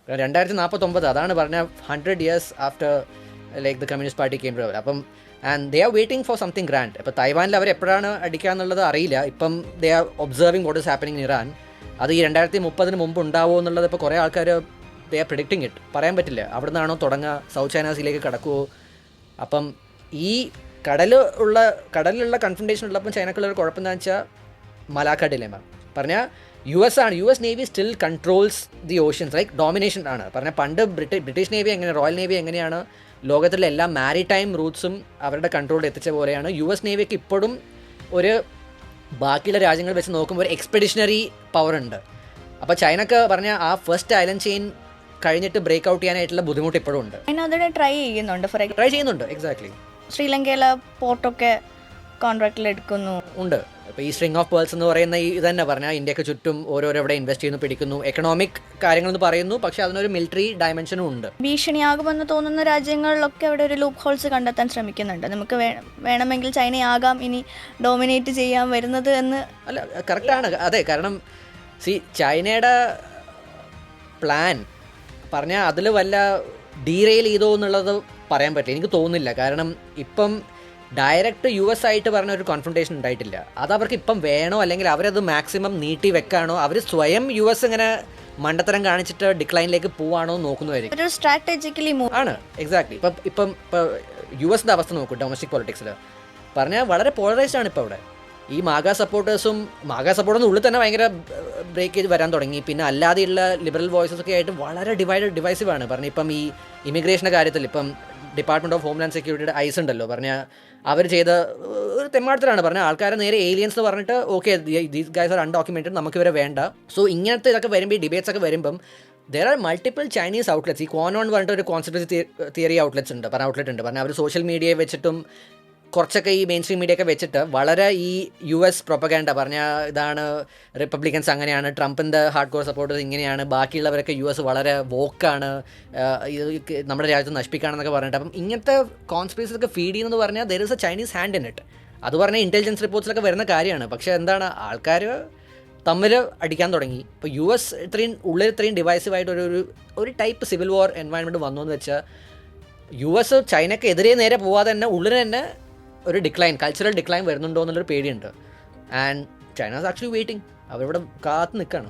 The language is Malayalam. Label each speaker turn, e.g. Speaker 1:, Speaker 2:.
Speaker 1: 2049 അതാണ് പറഞ്ഞ 100 years after like the Communist Party came to power. അപ്പം and they are waiting for something grand. ഇപ്പോൾ തൈവാനിൽ അവർ എപ്പോഴാണ് അടിക്കുക എന്നുള്ളത് അറിയില്ല. ഇപ്പം they are observing what is happening in Iran. അത് ഈ 2030 മുമ്പ് ഉണ്ടാവുമോ എന്നുള്ളത് ഇപ്പോൾ കുറേ ആൾക്കാർ ദേ ആർ പ്രിഡിക്റ്റിംഗ് ഇറ്റ്. പറയാൻ പറ്റില്ല അവിടെ നിന്നാണോ തുടങ്ങുക, സൗത്ത് ചൈന സീയിലേക്ക് കടക്കുമോ. അപ്പം ഈ കടലിലുള്ള കൺഫ്രണ്ടേഷൻ ഉള്ളപ്പം ചൈനക്കുള്ളൊരു കുഴപ്പം എന്താണെന്ന് വെച്ചാൽ മലാക്ക ഡിലേമ പറഞ്ഞാൽ U S navy still controls the oceans, like domination ആണ്. പറഞ്ഞാൽ പണ്ട് ബ്രിട്ടീഷ് നേവി എങ്ങനെ, റോയൽ നേവി എങ്ങനെയാണ് ലോകത്തിലെ എല്ലാ മാരിടൈം റൂട്ട്സും അവരുടെ കൺട്രോളിൽ എത്തിച്ച പോലെയാണ് യു എസ് നേവിക്ക് ഇപ്പോഴും ഒരു ബാക്കിയുള്ള രാജ്യങ്ങൾ വെച്ച് നോക്കുമ്പോൾ ഒരു എക്സ്പെഡിഷണറി പവർ ഉണ്ട്. അപ്പോൾ ചൈനക്ക് പറഞ്ഞാൽ ആ ഫസ്റ്റ് ഐലൻഡ് ചെയിൻ കഴിഞ്ഞിട്ട് ബ്രേക്ക് ഔട്ട് ചെയ്യാനായിട്ടുള്ള ബുദ്ധിമുട്ട് ഇപ്പോഴും ഉണ്ട്.
Speaker 2: ട്രൈ ചെയ്യുന്നുണ്ട്.
Speaker 1: എക്സാക്ട്ലി.
Speaker 2: ശ്രീലങ്കയിലെ പോർട്ടൊക്കെ കോൺട്രാക്റ്റിൽ എടുക്കുന്നു
Speaker 1: ഉണ്ട്. ഇപ്പോൾ ഈ സ്ട്രിങ് ഓഫ് പേൾസ് എന്ന് പറയുന്ന ഈ ഇതന്നെ പറഞ്ഞാൽ ഇന്ത്യക്ക് ചുറ്റും ഓരോരോ ഇവിടെ ഇൻവെസ്റ്റ് ചെയ്യുന്നു, പിടിക്കുന്നു, എക്കണോമിക് കാര്യങ്ങളെന്ന് പറയുന്നു, പക്ഷെ അതിനൊരു മിലിറ്ററി ഡയമെൻഷനും ഉണ്ട്.
Speaker 2: ഭീഷണിയാകുമെന്ന് തോന്നുന്ന രാജ്യങ്ങളിലൊക്കെ അവിടെ ഒരു ലൂപ്പ് ഹോൾസ് കണ്ടെത്താൻ ശ്രമിക്കുന്നുണ്ട്. നമുക്ക് വേണമെങ്കിൽ ചൈനയാകാം ഇനി ഡോമിനേറ്റ് ചെയ്യാൻ വരുന്നത് എന്ന്.
Speaker 1: അല്ല, കറക്റ്റാണ്. അതെ, കാരണം ചൈനയുടെ പ്ലാൻ പറഞ്ഞാൽ അതിൽ വല്ല ഡീറെയിൽ ചെയ്തോ എന്നുള്ളത് പറയാൻ പറ്റില്ല, എനിക്ക് തോന്നുന്നില്ല. കാരണം ഇപ്പം ഡയറക്റ്റ് യു എസ് ആയിട്ട് പറഞ്ഞ ഒരു കോൺഫ്രണ്ടേഷൻ ഉണ്ടായിട്ടില്ല. അത് അവർക്ക് ഇപ്പം വേണോ അല്ലെങ്കിൽ അവരത് മാക്സിമം നീട്ടി വെക്കാണോ, അവർ സ്വയം യു എസ് ഇങ്ങനെ മണ്ടത്തരം കാണിച്ചിട്ട് ഡിക്ലൈനിലേക്ക് പോവാണോ നോക്കുന്നതായിരിക്കും.
Speaker 2: സ്ട്രാറ്റജിക്കലി
Speaker 1: ആണ്. എക്സാക്ട്ലി. ഇപ്പം യു എസിൻ്റെ അവസ്ഥ നോക്കും ഡൊമസ്റ്റിക് പൊളിറ്റിക്സിൽ പറഞ്ഞാൽ വളരെ പോളറൈസ്ഡ് ആണ് ഇപ്പോൾ അവിടെ. ഈ മാഗ സപ്പോർട്ടേഴ്സിന് ഉള്ളിൽ തന്നെ ഭയങ്കര ബ്രേക്ക് ചെയ്ത് വരാൻ തുടങ്ങി. പിന്നെ അല്ലാതെയുള്ള ലിബറൽ വോയിസസ് ഒക്കെ ആയിട്ട് വളരെ ഡിവൈസീവ് ആണ്. പറഞ്ഞാൽ ഇപ്പം ഈ ഇമിഗ്രേഷൻ്റെ കാര്യത്തിൽ ഇപ്പം ഡിപ്പാർട്ട്മെൻറ്റ് ഓഫ് ഹോംലാൻഡ് സെക്യൂരിറ്റിയുടെ ഐസ് ഉണ്ടല്ലോ, പറഞ്ഞാൽ അവർ ചെയ്ത ഒരു തെമ്മാടത്തിലാണ്. പറഞ്ഞാൽ ആൾക്കാരെ നേരെ ഏലിയൻസ് എന്ന് പറഞ്ഞിട്ട് okay these guys are undocumented, നമുക്ക് ഇവരെ വേണ്ട. സോ ഇങ്ങനത്തെ ഇതൊക്കെ വരുമ്പോൾ ഈ ഡിബേറ്റ്സ് ഒക്കെ വരുമ്പം there are multiple Chinese outlets. ഈ ക്വാനോൺ പറഞ്ഞിട്ട് ഒരു കോൺസ്പിറസി തിയറി ഔട്ട്ലെറ്റ് ഉണ്ട്. പറഞ്ഞാൽ അവർ സോഷ്യൽ മീഡിയയെ വെച്ചിട്ടും കുറച്ചൊക്കെ ഈ മെയിൻ സ്ട്രീം മീഡിയ ഒക്കെ വെച്ചിട്ട് വളരെ ഈ യു എസ് പ്രൊപ്പഗാൻഡ പറഞ്ഞാൽ ഇതാണ് റിപ്പബ്ലിക്കൻസ് അങ്ങനെയാണ്, ട്രംപിൻ്റെ ഹാർഡ് കോർ സപ്പോർട്ടേഴ്സ് ഇങ്ങനെയാണ്, ബാക്കിയുള്ളവരൊക്കെ യു എസ് വളരെ വോക്കാണ്, നമ്മുടെ രാജ്യത്ത് നശിപ്പിക്കുകയാണെന്നൊക്കെ പറഞ്ഞിട്ട്. അപ്പം ഇങ്ങനത്തെ കോൺസ്പിറസീസൊക്കെ ഫീഡ് ചെയ്യുന്നത് പറഞ്ഞാൽ there is A Chinese hand in it. അത് പറഞ്ഞാൽ ഇൻ്റലിജൻസ് റിപ്പോർട്ട്സിലൊക്കെ വരുന്ന കാര്യമാണ്. പക്ഷേ എന്താണ്, ആൾക്കാർ തമ്മിൽ അടിക്കാൻ തുടങ്ങി. ഇപ്പോൾ യു എസ് ഇത്രയും ഡിവൈസീവായിട്ട് ഒരു ടൈപ്പ് സിവിൽ വാർ എൻവയൺമെൻറ്റ് വന്നു എന്ന് വെച്ചാൽ യു എസ് ചൈനയ്ക്ക് എതിരെ നേരെ പോവാതെ തന്നെ ഉള്ളിൽ തന്നെ ഒരു കൾച്ചറൽ ഡിക്ലൈൻ വരുന്നുണ്ടോ എന്നുള്ളൊരു പേടിയുണ്ട്. And China is actually waiting. അവരിവിടെ കാത്ത് നിൽക്കുകയാണ്.